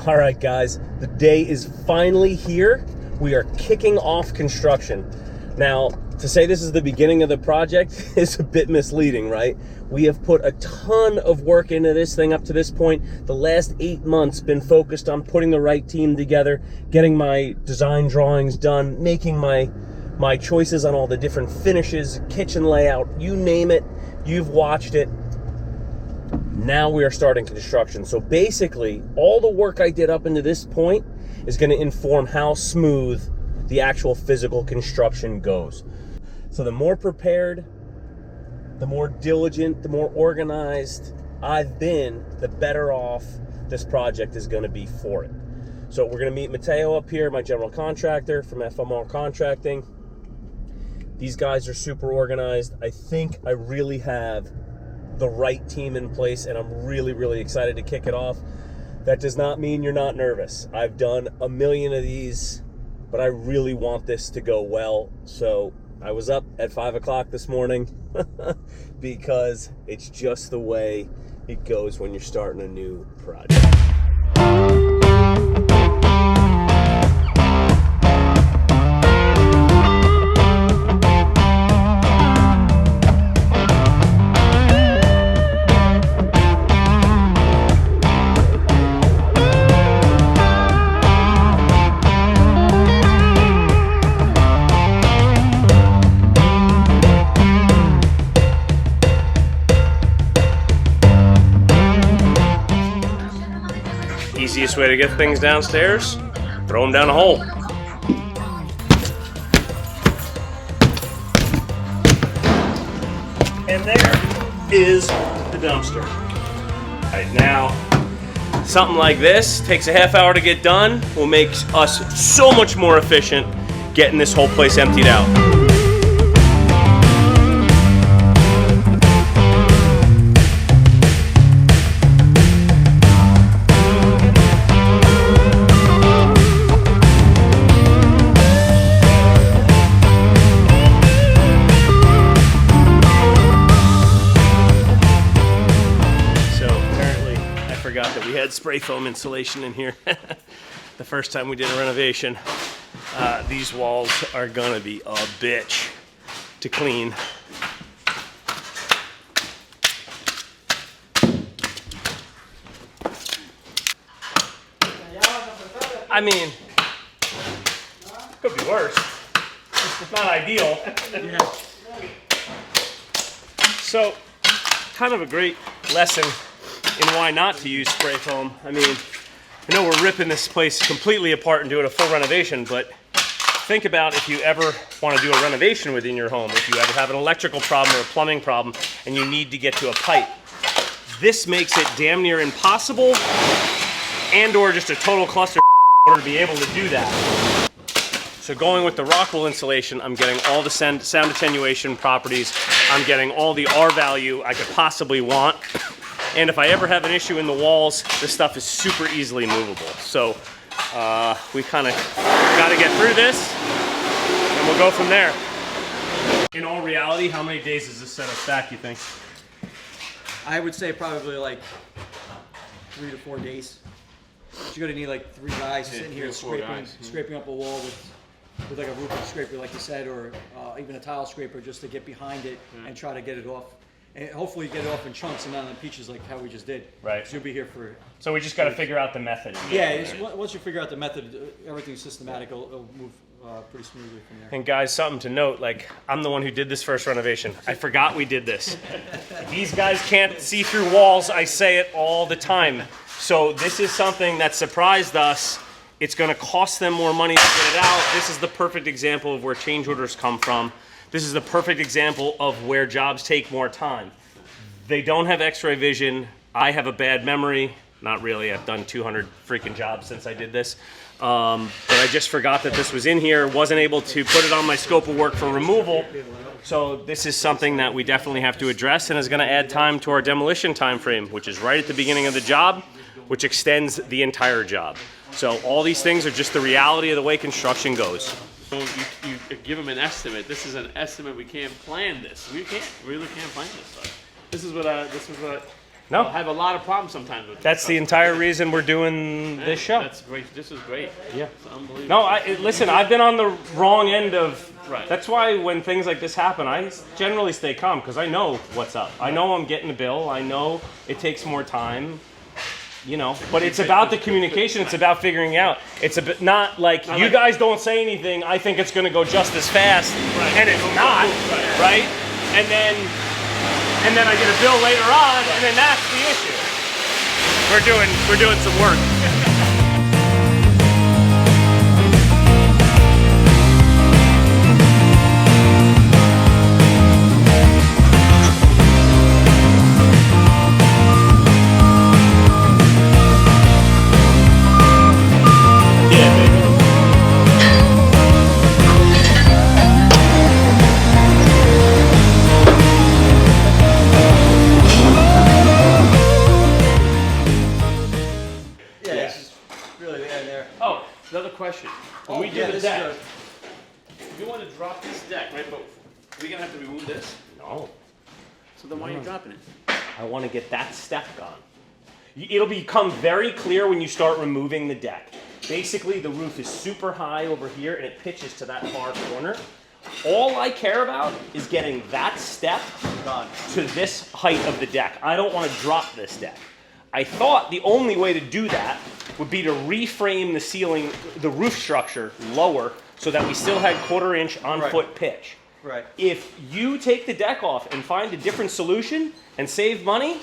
All right, guys, the day is finally here. We are kicking off construction. Now, to say this is the beginning of the project is a bit misleading, right? We have put a ton of work into this thing up to this point. The last 8 months been focused on putting the right team together, getting my design drawings done, making my choices on all the different finishes, kitchen layout, you name it, you've watched it. Now we are starting construction. So basically, all the work I did up into this point is going to inform how smooth the actual physical construction goes. So the more prepared, the more diligent, the more organized I've been, the better off this project is going to be for it. So we're going to meet Matteo up here, my general contractor from FMR Contracting. These guys are super organized. I think I really have the right team in place, and I'm really, really excited to kick it off. That does not mean you're not nervous. I've done a million of these, but I really want this to go well. So I was up at 5 o'clock this morning because it's just the way it goes when you're starting a new project. Easiest way to get things downstairs, throw them down a hole. And there is the dumpster. All right, now, something like this takes a half hour to get done, will make us so much more efficient getting this whole place emptied out. That we had spray foam insulation in here the first time we did a renovation. These walls are gonna be a bitch to clean. I mean, could be worse. It's not ideal. Yeah. So, kind of a great lesson in why not to use spray foam. I mean, I know we're ripping this place completely apart and doing a full renovation, but think about if you ever want to do a renovation within your home, if you ever have an electrical problem or a plumbing problem and you need to get to a pipe. This makes it damn near impossible and or just a total cluster in order to be able to do that. So going with the Rockwell insulation, I'm getting all the sound attenuation properties. I'm getting all the R value I could possibly want. And if I ever have an issue in the walls, this stuff is super easily movable. So we kind of got to get through this, and we'll go from there. In all reality, how many days is this set up back, you think? I would say probably like 3 to 4 days. But you're gonna need like 3 guys sitting here scraping up a wall with like a roofing scraper, like you said, or even a tile scraper, just to get behind it and try to get it off. And hopefully get it off in chunks and not in pieces like how we just did. Right. So you'll be here for... So we just got to figure out the method. Yeah, once you figure out the method, everything's systematic. It'll move pretty smoothly from there. And guys, something to note, like, I'm the one who did this first renovation. I forgot we did this. These guys can't see through walls. I say it all the time. So this is something that surprised us. It's going to cost them more money to get it out. This is the perfect example of where change orders come from. This is the perfect example of where jobs take more time. They don't have x-ray vision. I have a bad memory. Not really, I've done 200 freaking jobs since I did this. But I just forgot that this was in here, wasn't able to put it on my scope of work for removal. So this is something that we definitely have to address and is gonna add time to our demolition time frame, which is right at the beginning of the job, which extends the entire job. So all these things are just the reality of the way construction goes. So you give them an estimate. This is an estimate. We can't plan this. We really can't plan this stuff. This is what No. I have a lot of problems sometimes with That's the entire reason we're doing this show. That's great. This is great. Yeah. It's unbelievable. No, listen, I've been on the wrong end of... Right. That's why when things like this happen, I generally stay calm because I know what's up. I know I'm getting a bill. I know it takes more time. You know, but it's about the communication. It's about figuring out. It's a bit not like you guys don't say anything. I think it's going to go just as fast, and it's not, right? And then I get a bill later on, and then that's the issue. We're doing some work. Another question. When we do the deck, if you want to drop this deck, right, but we're going to have to remove this? No. So then why are you dropping it? I want to get that step gone. It'll become very clear when you start removing the deck. Basically, the roof is super high over here, and it pitches to that far corner. All I care about is getting that step to this height of the deck. I don't want to drop this deck. I thought the only way to do that would be to reframe the ceiling, the roof structure lower so that we still had 1/4 inch on foot pitch. Right. If you take the deck off and find a different solution and save money,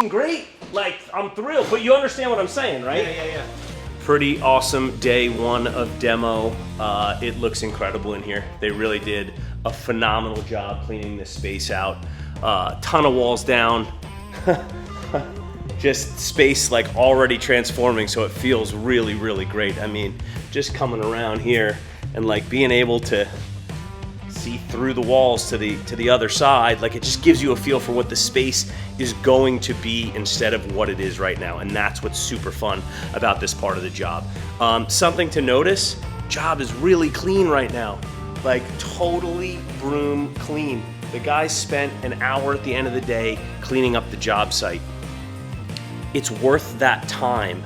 great. Like, I'm thrilled, but you understand what I'm saying, right? Yeah. Pretty awesome day one of demo. It looks incredible in here. They really did a phenomenal job cleaning this space out. Ton of walls down. Just space like already transforming, so it feels really, really great. I mean, just coming around here and like being able to see through the walls to the other side, like it just gives you a feel for what the space is going to be instead of what it is right now. And that's what's super fun about this part of the job. Something to notice, job is really clean right now. Like totally broom clean. The guys spent an hour at the end of the day cleaning up the job site. It's worth that time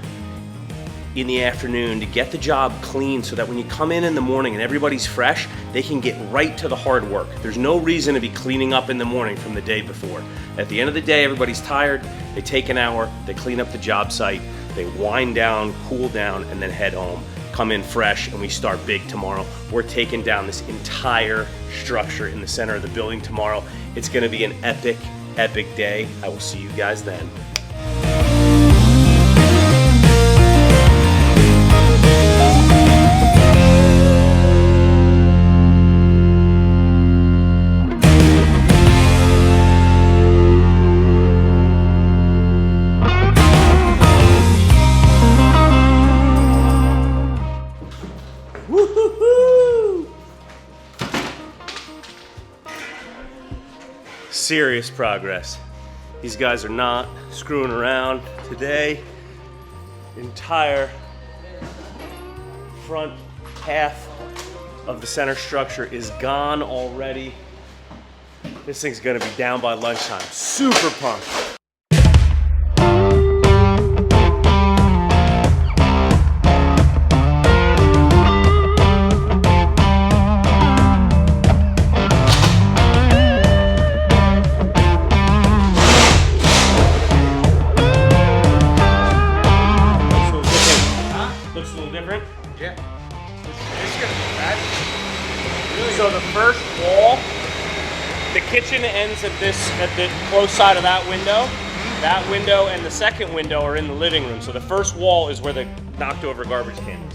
in the afternoon to get the job clean so that when you come in the morning and everybody's fresh, they can get right to the hard work. There's no reason to be cleaning up in the morning from the day before. At the end of the day, everybody's tired, they take an hour, they clean up the job site, they wind down, cool down, and then head home. Come in fresh, and we start big tomorrow. We're taking down this entire structure in the center of the building tomorrow. It's gonna be an epic, epic day. I will see you guys then. Serious progress. These guys are not screwing around today. Entire front half of the center structure is gone already. This thing's gonna be down by lunchtime. Super pumped. So the first wall, the kitchen ends at the close side of that window. That window and the second window are in the living room. So the first wall is where the knocked over garbage can is.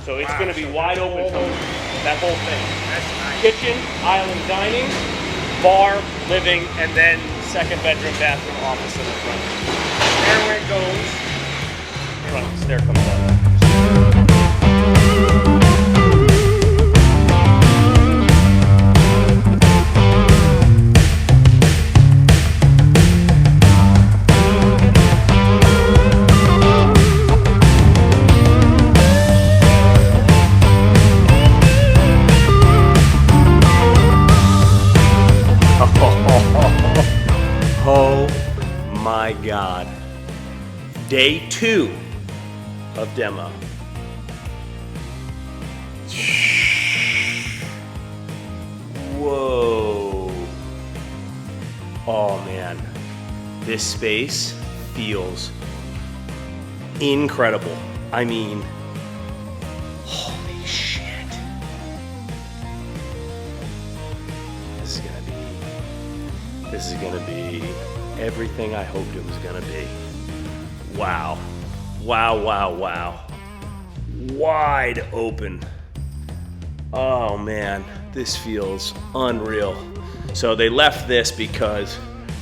So it's going to be wide open from that whole thing. That's nice. Kitchen, island dining, bar, living, and then second bedroom, bathroom, office in the front. Stairway goes. Front stair comes up. Oh day 2 of demo. Whoa. Oh man, this space feels incredible. I mean, holy shit. This is gonna be everything I hoped it was gonna be. Wow. Wow, wow, wow. Wide open. Oh man, this feels unreal. So they left this because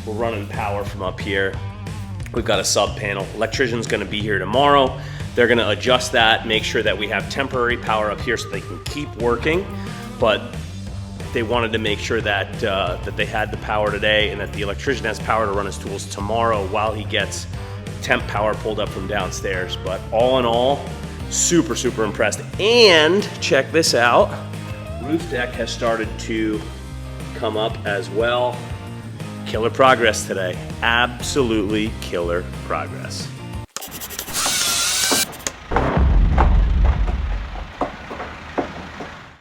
we're running power from up here. We've got a sub panel. Electrician's gonna be here tomorrow. They're gonna adjust that, make sure that we have temporary power up here so they can keep working. But they wanted to make sure that that they had the power today and that the electrician has power to run his tools tomorrow while he gets temp power pulled up from downstairs. But all in all, super, super impressed. And check this out, roof deck has started to come up as well. Killer progress today. Absolutely killer progress.